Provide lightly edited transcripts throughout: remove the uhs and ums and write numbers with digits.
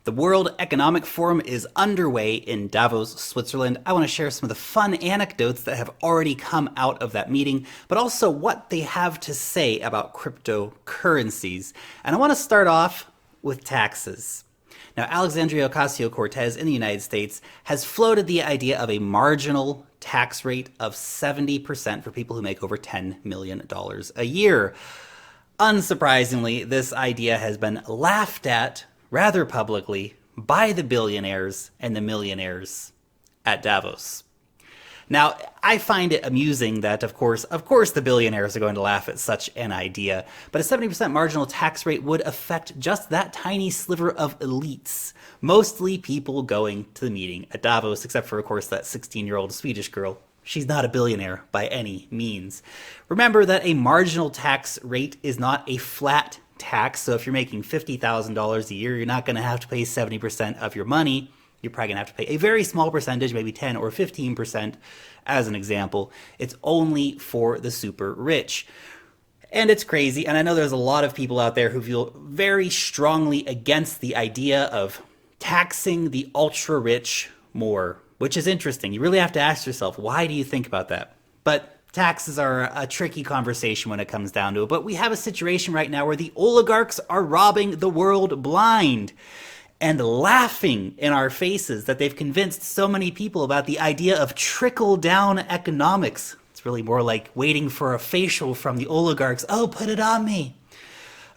The World Economic Forum is underway in Davos, Switzerland. I want to share some of the fun anecdotes that have already come out of that meeting, but also what they have to say about cryptocurrencies. And I want to start off with taxes. Now, Alexandria Ocasio-Cortez in the United States has floated the idea of a marginal tax rate of 70% for people who make over $10 million a year. Unsurprisingly, this idea has been laughed at rather publicly by the billionaires and the millionaires at Davos. Now, I find it amusing that, of course, the billionaires are going to laugh at such an idea, but a 70% marginal tax rate would affect just that tiny sliver of elites, mostly people going to the meeting at Davos, except for, of course, that 16-year-old Swedish girl. She's not a billionaire by any means. Remember that a marginal tax rate is not a flat tax, so if you're making $50,000 a year, you're not going to have to pay 70% of your money. You're probably going to have to pay a very small percentage, maybe 10 or 15% as an example. It's only for the super rich. And it's crazy, and I know there's a lot of people out there who feel very strongly against the idea of taxing the ultra rich more, which is interesting. You really have to ask yourself, why do you think about that? But taxes are a tricky conversation when it comes down to it, but we have a situation right now where the oligarchs are robbing the world blind and laughing in our faces that they've convinced so many people about the idea of trickle-down economics. It's really more like waiting for a facial from the oligarchs. Oh, put it on me.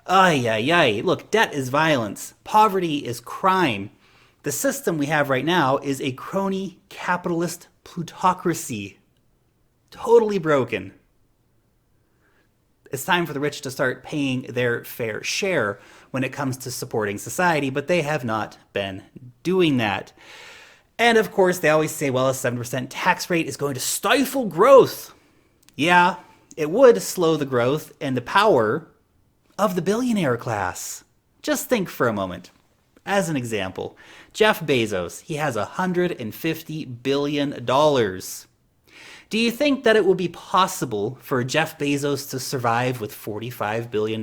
Ay, ay, ay. Look, debt is violence. Poverty is crime. The system we have right now is a crony capitalist plutocracy. Totally broken. It's time for the rich to start paying their fair share when it comes to supporting society, but they have not been doing that. And of course, they always say, well, a 7% tax rate is going to stifle growth. Yeah, it would slow the growth and the power of the billionaire class. Just think for a moment. As an example, Jeff Bezos, he has $150 billion. Do you think that it will be possible for Jeff Bezos to survive with $45 billion?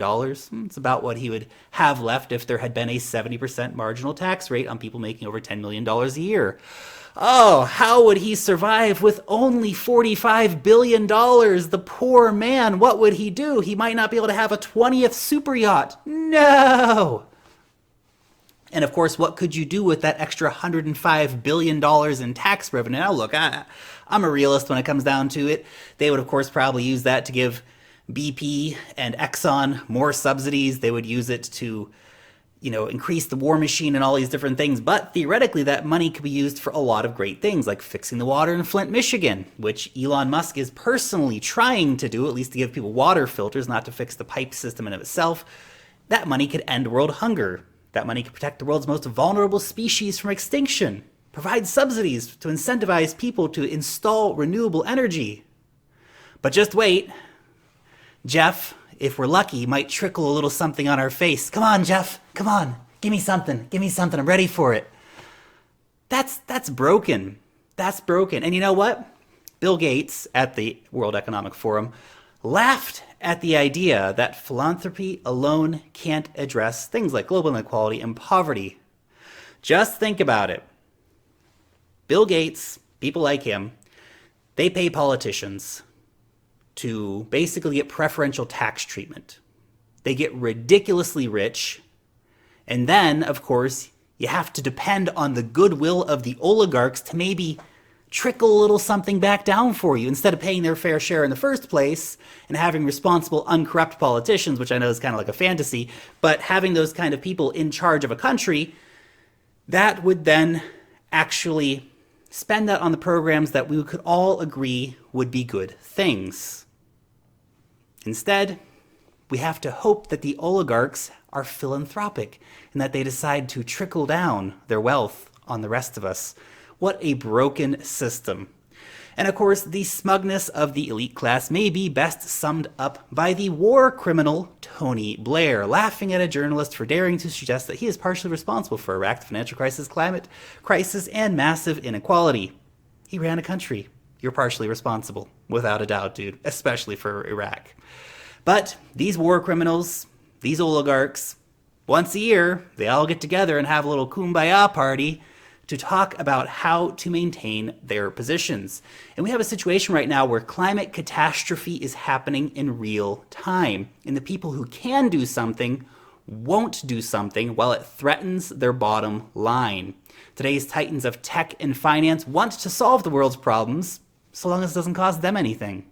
It's about what he would have left if there had been a 70% marginal tax rate on people making over $10 million a year. Oh, how would he survive with only $45 billion? The poor man, what would he do? He might not be able to have a 20th super yacht. No! And of course, what could you do with that extra $105 billion in tax revenue? Now look, I'm a realist when it comes down to it. They would, of course, probably use that to give BP and Exxon more subsidies. They would use it to, increase the war machine and all these different things. But theoretically, that money could be used for a lot of great things, like fixing the water in Flint, Michigan, which Elon Musk is personally trying to do, at least to give people water filters, not to fix the pipe system in of itself. That money could end world hunger. That money could protect the world's most vulnerable species from extinction, provide subsidies to incentivize people to install renewable energy. But just wait. Jeff, if we're lucky, might trickle a little something on our face. Come on, Jeff. Come on. Give me something. Give me something. I'm ready for it. That's broken. That's broken. And you know what? Bill Gates at the World Economic Forum laughed at the idea that philanthropy alone can't address things like global inequality and poverty. Just think about it. Bill Gates, people like him, they pay politicians to basically get preferential tax treatment. They get ridiculously rich, and then, of course, you have to depend on the goodwill of the oligarchs to maybe trickle a little something back down for you instead of paying their fair share in the first place and having responsible, uncorrupt politicians, which I know is kind of like a fantasy, but having those kind of people in charge of a country, that would then actually spend that on the programs that we could all agree would be good things. Instead, we have to hope that the oligarchs are philanthropic and that they decide to trickle down their wealth on the rest of us. What a broken system. And of course, the smugness of the elite class may be best summed up by the war criminal Tony Blair, laughing at a journalist for daring to suggest that he is partially responsible for Iraq, the financial crisis, climate crisis, and massive inequality. He ran a country. You're partially responsible, without a doubt, dude, especially for Iraq. But these war criminals, these oligarchs, Once a year, they all get together and have a little kumbaya party to talk about how to maintain their positions. And we have a situation right now where climate catastrophe is happening in real time. And the people who can do something won't do something while it threatens their bottom line. Today's titans of tech and finance want to solve the world's problems, so long as it doesn't cost them anything.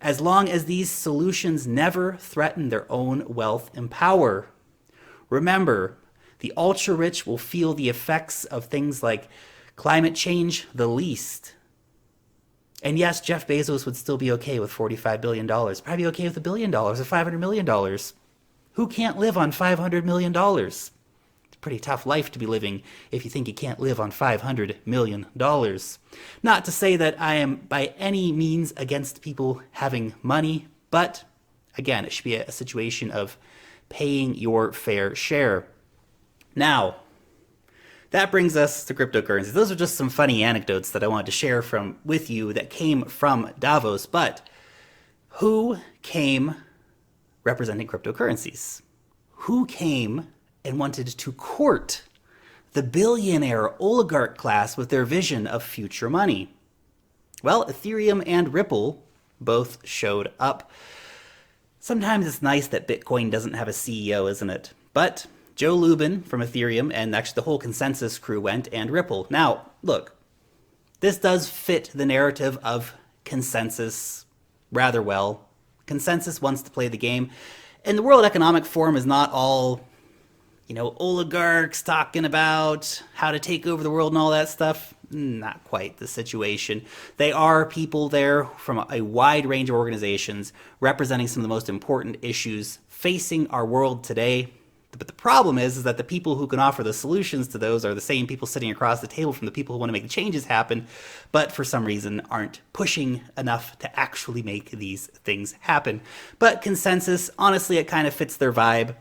As long as these solutions never threaten their own wealth and power. Remember, the ultra-rich will feel the effects of things like climate change the least. And yes, Jeff Bezos would still be okay with $45 billion. Probably okay with $1 billion or $500 million. Who can't live on $500 million? It's a pretty tough life to be living if you think you can't live on $500 million. Not to say that I am by any means against people having money, but again, it should be a situation of paying your fair share. Now, that brings us to cryptocurrencies. Those are just some funny anecdotes that I wanted to share with you that came from Davos. But who came representing cryptocurrencies? Who came and wanted to court the billionaire oligarch class with their vision of future money? Well, Ethereum and Ripple both showed up. Sometimes it's nice that Bitcoin doesn't have a CEO, isn't it? But Joe Lubin from Ethereum and actually the whole Consensus crew went, and Ripple. Now, look, this does fit the narrative of Consensus rather well. Consensus wants to play the game. And the World Economic Forum is not all, oligarchs talking about how to take over the world and all that stuff. Not quite the situation. They are people there from a wide range of organizations representing some of the most important issues facing our world today. But the problem is that the people who can offer the solutions to those are the same people sitting across the table from the people who want to make the changes happen, but for some reason aren't pushing enough to actually make these things happen. But Consensus, honestly, it kind of fits their vibe.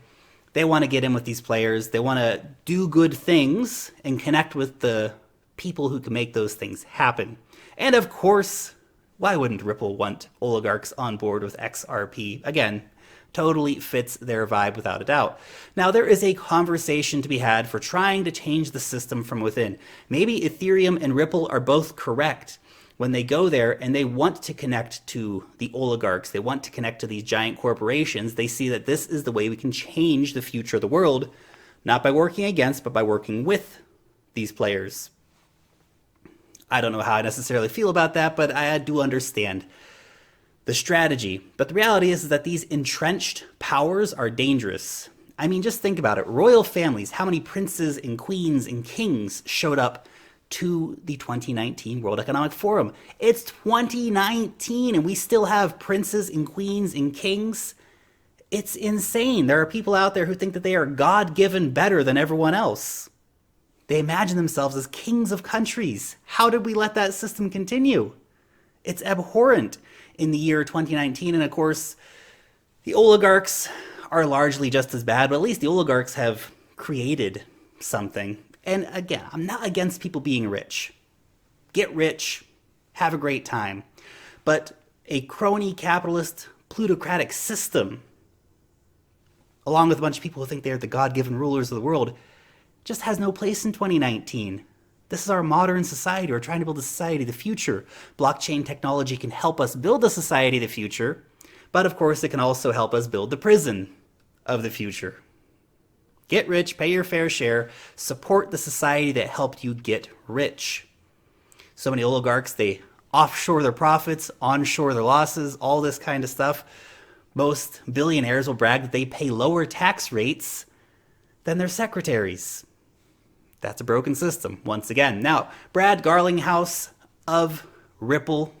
They want to get in with these players. They want to do good things and connect with the people who can make those things happen. And of course, why wouldn't Ripple want oligarchs on board with XRP? Again, totally fits their vibe without a doubt. Now, there is a conversation to be had for trying to change the system from within. Maybe Ethereum and Ripple are both correct when they go there and they want to connect to the oligarchs. They want to connect to these giant corporations. They see that this is the way we can change the future of the world, not by working against, but by working with these players. I don't know how I necessarily feel about that, but I do understand the strategy. But the reality is that these entrenched powers are dangerous. I mean, just think about it. Royal families, how many princes and queens and kings showed up to the 2019 World Economic Forum? It's 2019 and we still have princes and queens and kings. It's insane. There are people out there who think that they are God-given better than everyone else. They imagine themselves as kings of countries. How did we let that system continue? It's abhorrent in the year 2019. And of course, the oligarchs are largely just as bad, but at least the oligarchs have created something. And again, I'm not against people being rich. Get rich, have a great time. But a crony capitalist plutocratic system, along with a bunch of people who think they're the God-given rulers of the world, just has no place in 2019. This is our modern society. We're trying to build a society of the future. Blockchain technology can help us build a society of the future, but of course it can also help us build the prison of the future. Get rich, pay your fair share, support the society that helped you get rich. So many oligarchs, they offshore their profits, onshore their losses, all this kind of stuff. Most billionaires will brag that they pay lower tax rates than their secretaries. That's a broken system, once again. Now, Brad Garlinghouse of Ripple,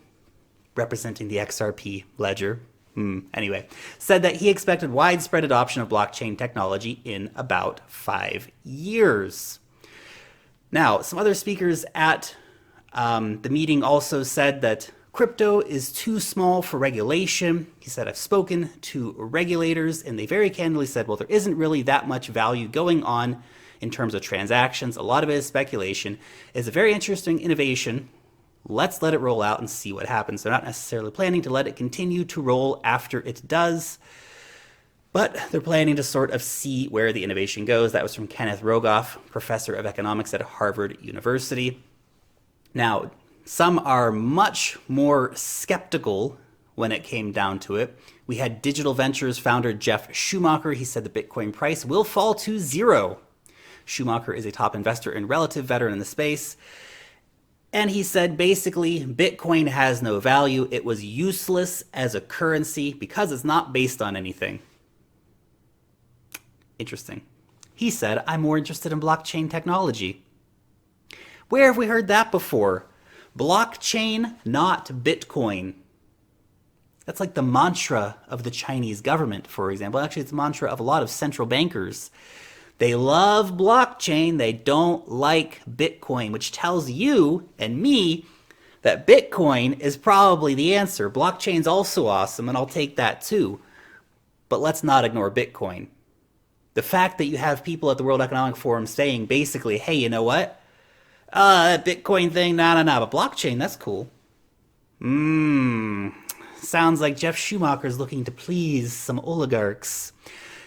representing the XRP ledger, anyway, said that he expected widespread adoption of blockchain technology in about 5 years. Now, some other speakers at the meeting also said that crypto is too small for regulation. He said, I've spoken to regulators, and they very candidly said, well, there isn't really that much value going on in terms of transactions. A lot of it is speculation. It's a very interesting innovation. Let's let it roll out and see what happens. They're not necessarily planning to let it continue to roll after it does. But they're planning to sort of see where the innovation goes. That was from Kenneth Rogoff, professor of economics at Harvard University. Now, some are much more skeptical when it came down to it. We had Digital Ventures founder Jeff Schumacher. He said the Bitcoin price will fall to zero. Schumacher is a top investor and relative veteran in the space. And he said basically Bitcoin has no value. It was useless as a currency because it's not based on anything. Interesting. He said, I'm more interested in blockchain technology. Where have we heard that before? Blockchain, not Bitcoin. That's like the mantra of the Chinese government, for example. Actually, it's the mantra of a lot of central bankers. They love blockchain. They don't like Bitcoin, which tells you and me that Bitcoin is probably the answer. Blockchain's also awesome, and I'll take that too. But let's not ignore Bitcoin. The fact that you have people at the World Economic Forum saying basically, hey, you know what? That Bitcoin thing, nah, but blockchain, that's cool. Sounds like Jeff Schumacher's looking to please some oligarchs.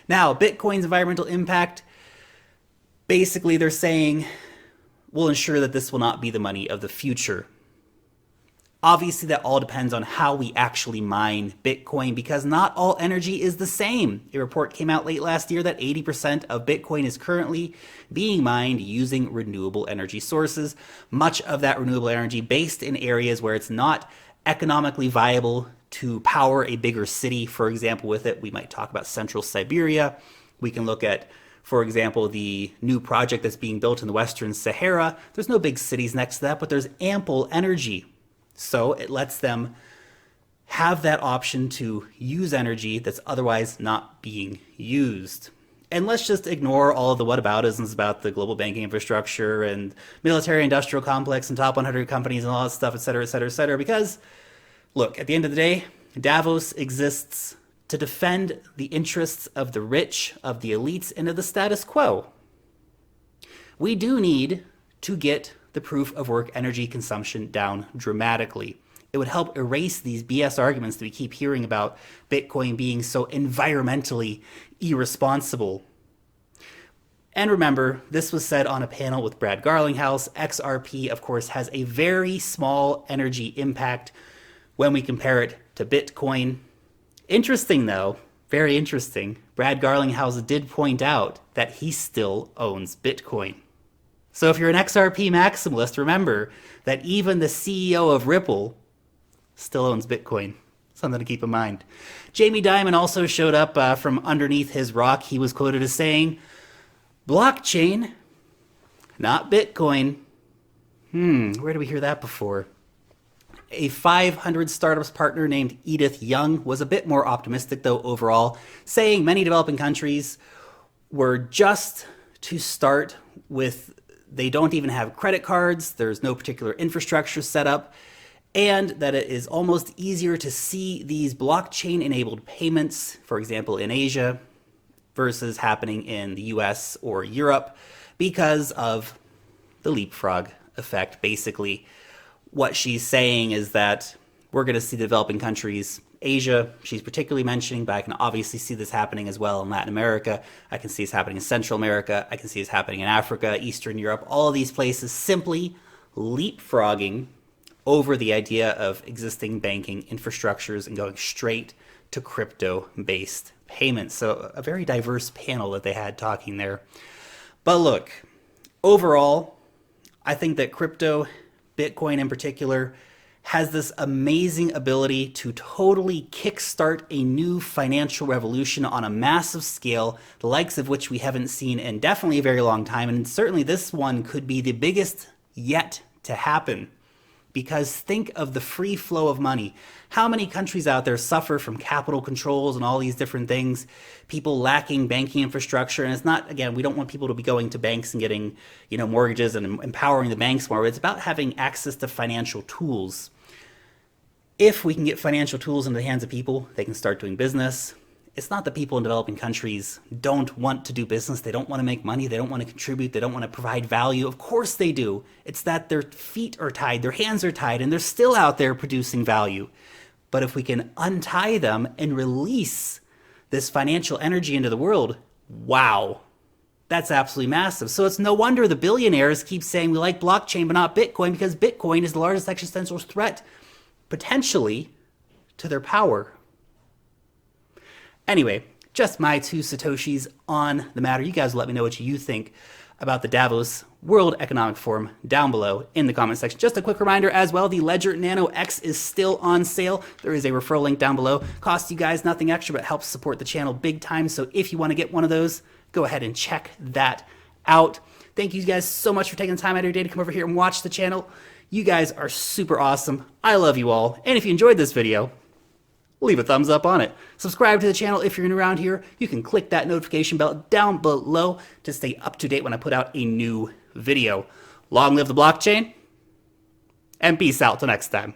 Now, Bitcoin's environmental impact, basically they're saying we'll ensure that this will not be the money of the future. Obviously, that all depends on how we actually mine Bitcoin because not all energy is the same. A report came out late last year that 80% of Bitcoin is currently being mined using renewable energy sources. Much of that renewable energy based in areas where it's not economically viable to power a bigger city. For example, with it, we might talk about central Siberia. We can look at, for example, the new project that's being built in the Western Sahara. There's no big cities next to that, but there's ample energy. So it lets them have that option to use energy that's otherwise not being used. And let's just ignore all of the whataboutisms about the global banking infrastructure and military industrial complex and top 100 companies and all that stuff, et cetera, because, look, at the end of the day, Davos exists to defend the interests of the rich, of the elites, and of the status quo. We do need to get the proof of work energy consumption down dramatically. It would help erase these BS arguments that we keep hearing about Bitcoin being so environmentally irresponsible. And remember, this was said on a panel with Brad Garlinghouse. XRP, of course, has a very small energy impact when we compare it to Bitcoin. Interesting, though, very interesting. Brad Garlinghouse did point out that he still owns Bitcoin. So if you're an XRP maximalist, remember that even the CEO of Ripple still owns Bitcoin. Something to keep in mind. Jamie Dimon also showed up from underneath his rock. He was quoted as saying, blockchain, not Bitcoin. Where did we hear that before? A 500 startups partner named Edith Young was a bit more optimistic, though, overall, saying many developing countries were just to start with. They don't even have credit cards. There's no particular infrastructure set up. And that it is almost easier to see these blockchain-enabled payments, for example, in Asia, versus happening in the US or Europe because of the leapfrog effect. Basically, what she's saying is that we're going to see the developing countries, Asia, she's particularly mentioning, but I can obviously see this happening as well in Latin America. I can see this happening in Central America. I can see this happening in Africa, Eastern Europe, all of these places simply leapfrogging over the idea of existing banking infrastructures and going straight to crypto-based payments. So a very diverse panel that they had talking there. But look, overall, I think that crypto, Bitcoin in particular, has this amazing ability to totally kickstart a new financial revolution on a massive scale, the likes of which we haven't seen in definitely a very long time. And certainly this one could be the biggest yet to happen. Because think of the free flow of money. How many countries out there suffer from capital controls and all these different things, people lacking banking infrastructure? And it's not, again, we don't want people to be going to banks and getting, mortgages and empowering the banks more. It's about having access to financial tools. If we can get financial tools into the hands of people, they can start doing business. It's not that people in developing countries don't want to do business. They don't want to make money. They don't want to contribute. They don't want to provide value. Of course they do. It's that their feet are tied, their hands are tied, and they're still out there producing value. But if we can untie them and release this financial energy into the world. Wow. That's absolutely massive. So it's no wonder the billionaires keep saying we like blockchain but not Bitcoin, because Bitcoin is the largest existential threat, potentially, to their power. Anyway, just my 2 Satoshis on the matter. You guys let me know what you think about the Davos World Economic Forum down below in the comment section. Just a quick reminder as well, the Ledger Nano X is still on sale. There is a referral link down below. Costs you guys nothing extra, but helps support the channel big time. So if you want to get one of those, go ahead and check that out. Thank you guys so much for taking the time out of your day to come over here and watch the channel. You guys are super awesome. I love you all. And if you enjoyed this video, leave a thumbs up on it. Subscribe to the channel if you're new around here. You can click that notification bell down below to stay up to date when I put out a new video. Long live the blockchain, and peace out till next time.